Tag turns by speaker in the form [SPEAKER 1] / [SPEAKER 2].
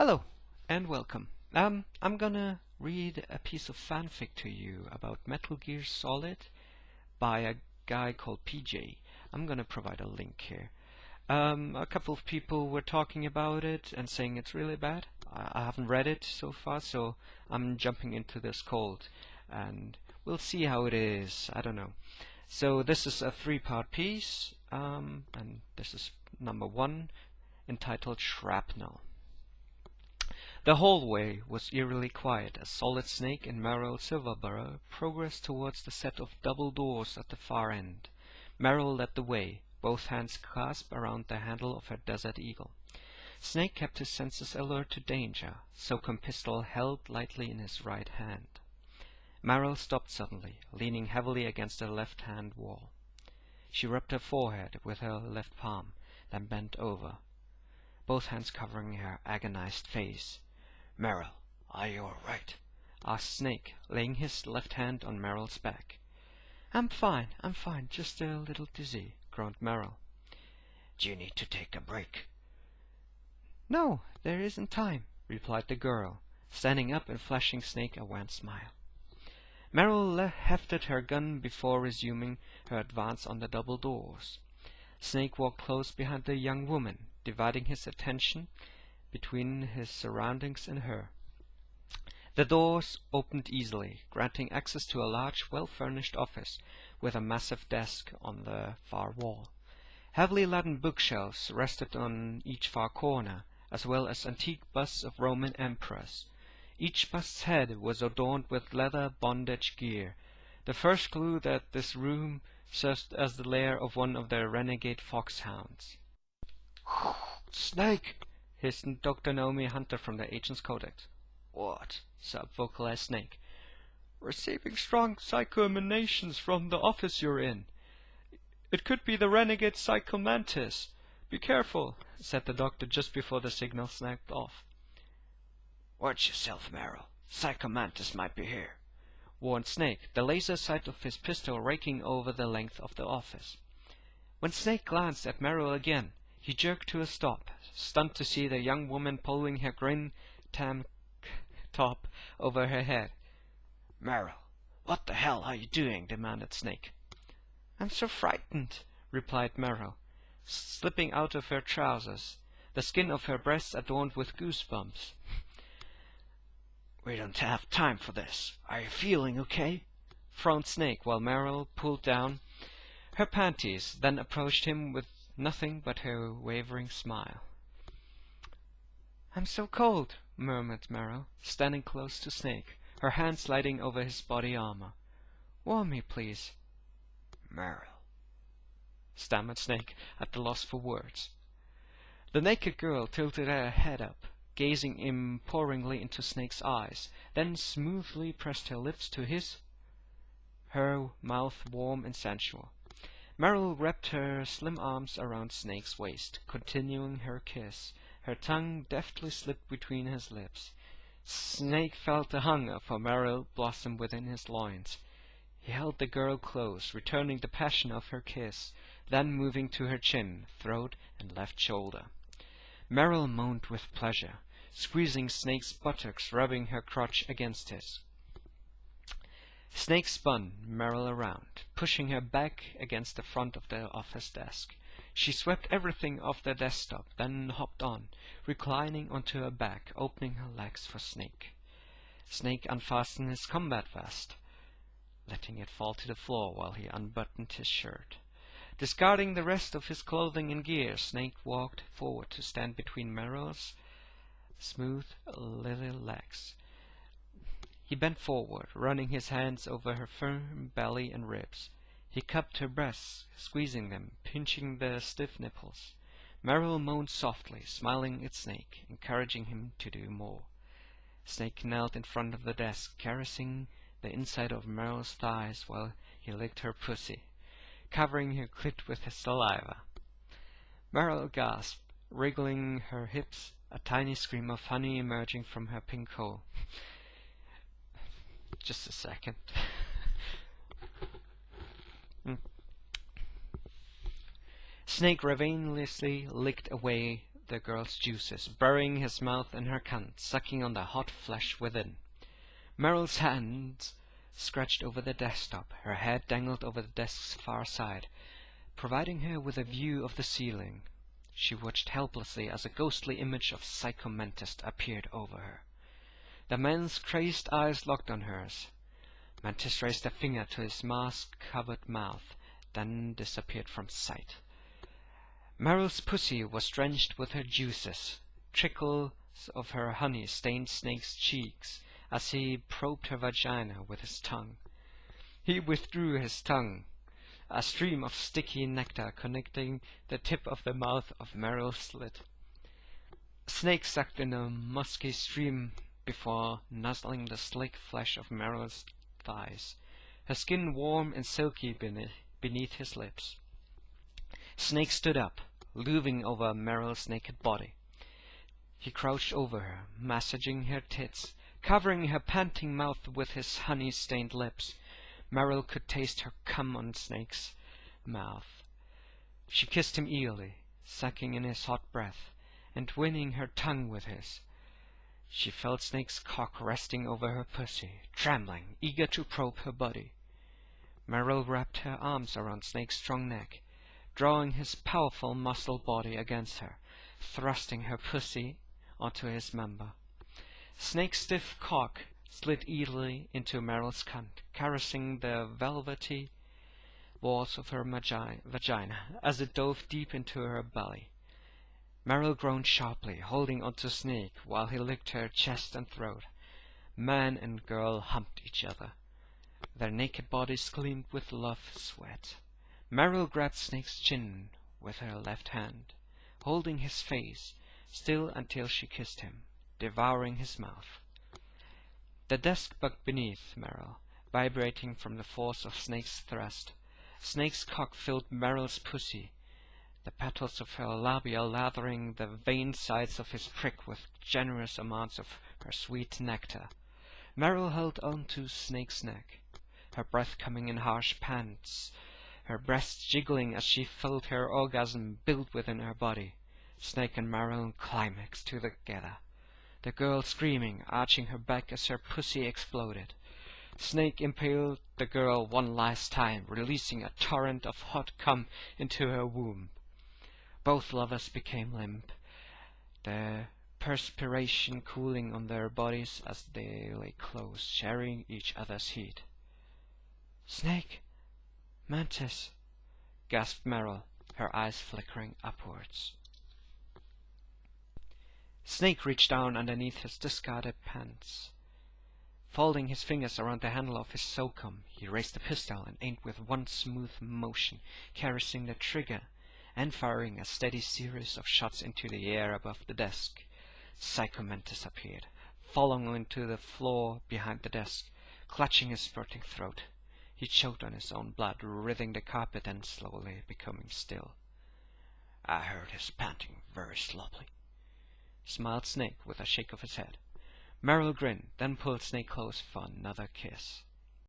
[SPEAKER 1] Hello and welcome. I'm gonna read a piece of fanfic to you about Metal Gear Solid by a guy called PJ. I'm gonna provide a link here. A couple of people were talking about it and saying it's really bad. I haven't read it so far, so I'm jumping into this cold and we'll see how it is. I don't know. So this is a three-part piece, and this is number 1, entitled Shrapnel. The hallway was eerily quiet as Solid Snake and Meryl Silverborough progressed towards the set of double doors at the far end. Meryl led the way, both hands clasped around the handle of her Desert Eagle. Snake kept his senses alert to danger, SOCOM pistol held lightly in his right hand. Meryl stopped suddenly, leaning heavily against the left-hand wall. She rubbed her forehead with her left palm, then bent over, both hands covering her agonized face. "Meryl, are you all right?" asked Snake, laying his left hand on Meryl's back. I'm fine, just a little dizzy," groaned Meryl. "Do you need to take a break?" "No, there isn't time," replied the girl, standing up and flashing Snake a wan smile. Meryl hefted her gun before resuming her advance on the double doors. Snake walked close behind the young woman, dividing his attention between his surroundings and her. The doors opened easily, granting access to a large, well-furnished office with a massive desk on the far wall. Heavily laden bookshelves rested on each far corner, as well as antique busts of Roman emperors. Each bust's head was adorned with leather bondage gear, the first clue that this room served as the lair of one of the renegade foxhounds. "Snake!" hissed Dr. Naomi Hunter from the agent's codex. "What?" sub-vocalized Snake. "Receiving strong psycho-emanations from the office you're in. It could be the renegade Psychomantis. Be careful," said the doctor just before the signal snapped off. "Watch yourself, Meryl. Psychomantis might be here," warned Snake, the laser sight of his pistol raking over the length of the office. When Snake glanced at Meryl again, he jerked to a stop, stunned to see the young woman pulling her green tank top over her head. "Meryl, what the hell are you doing?" demanded Snake. "I'm so frightened," replied Meryl, slipping out of her trousers, the skin of her breasts adorned with goosebumps. "We don't have time for this. Are you feeling okay?" frowned Snake while Meryl pulled down her panties, then approached him with nothing but her wavering smile. "I'm so cold," murmured Meryl, standing close to Snake, her hand sliding over his body armor. "Warm me, please." "Meryl," stammered Snake, at the loss for words. The naked girl tilted her head up, gazing imploringly into Snake's eyes, then smoothly pressed her lips to his, her mouth warm and sensual. Meryl wrapped her slim arms around Snake's waist, continuing her kiss. Her tongue deftly slipped between his lips. Snake felt the hunger for Meryl blossom within his loins. He held the girl close, returning the passion of her kiss, then moving to her chin, throat, and left shoulder. Meryl moaned with pleasure, squeezing Snake's buttocks, rubbing her crotch against his. Snake spun Meryl around, pushing her back against the front of the office desk. She swept everything off the desktop, then hopped on, reclining onto her back, opening her legs for Snake. Snake unfastened his combat vest, letting it fall to the floor while he unbuttoned his shirt. Discarding the rest of his clothing and gear, Snake walked forward to stand between Meryl's smooth little legs. He bent forward, running his hands over her firm belly and ribs. He cupped her breasts, squeezing them, pinching the stiff nipples. Meryl moaned softly, smiling at Snake, encouraging him to do more. Snake knelt in front of the desk, caressing the inside of Meryl's thighs while he licked her pussy, covering her clit with his saliva. Meryl gasped, wriggling her hips, a tiny scream of honey emerging from her pink hole. Just a second. Snake ravenously licked away the girl's juices, burying his mouth in her cunt, sucking on the hot flesh within. Meryl's hands scratched over the desktop. Her head dangled over the desk's far side, providing her with a view of the ceiling. She watched helplessly as a ghostly image of Psycho Mantis appeared over her. The man's crazed eyes locked on hers. Mantis raised a finger to his mask-covered mouth, then disappeared from sight. Meryl's pussy was drenched with her juices. Trickles of her honey stained Snake's cheeks as he probed her vagina with his tongue. He withdrew his tongue, a stream of sticky nectar connecting the tip of the mouth of Meryl's slit. Snake sucked in a musky stream before nuzzling the slick flesh of Meryl's thighs, her skin warm and silky beneath his lips. Snake stood up, looming over Meryl's naked body. He crouched over her, massaging her tits, covering her panting mouth with his honey-stained lips. Meryl could taste her cum on Snake's mouth. She kissed him eagerly, sucking in his hot breath, and twinning her tongue with his. She felt Snake's cock resting over her pussy, trembling, eager to probe her body. Meryl wrapped her arms around Snake's strong neck, drawing his powerful muscled body against her, thrusting her pussy onto his member. Snake's stiff cock slid easily into Meryl's cunt, caressing the velvety walls of her vagina as it dove deep into her belly. Meryl groaned sharply, holding onto Snake while he licked her chest and throat. Man and girl humped each other. Their naked bodies gleamed with love sweat. Meryl grabbed Snake's chin with her left hand, holding his face still until she kissed him, devouring his mouth. The desk bucked beneath Meryl, vibrating from the force of Snake's thrust. Snake's cock filled Meryl's pussy, the petals of her labia lathering the veined sides of his prick with generous amounts of her sweet nectar. Meryl held on to Snake's neck, her breath coming in harsh pants, her breasts jiggling as she felt her orgasm build within her body. Snake and Meryl climaxed together, the girl screaming, arching her back as her pussy exploded. Snake impaled the girl one last time, releasing a torrent of hot cum into her womb. Both lovers became limp, the perspiration cooling on their bodies as they lay close, sharing each other's heat. "Snake! Mantis!" gasped Meryl, her eyes flickering upwards. Snake reached down underneath his discarded pants. Folding his fingers around the handle of his SOCOM, he raised the pistol and aimed with one smooth motion, caressing the trigger and firing a steady series of shots into the air above the desk. Psycho Mantis appeared, falling onto the floor behind the desk, clutching his spurting throat. He choked on his own blood, writhing the carpet and slowly becoming still. "I heard his panting very sloppily," smiled Snake with a shake of his head. Meryl grinned, then pulled Snake close for another kiss.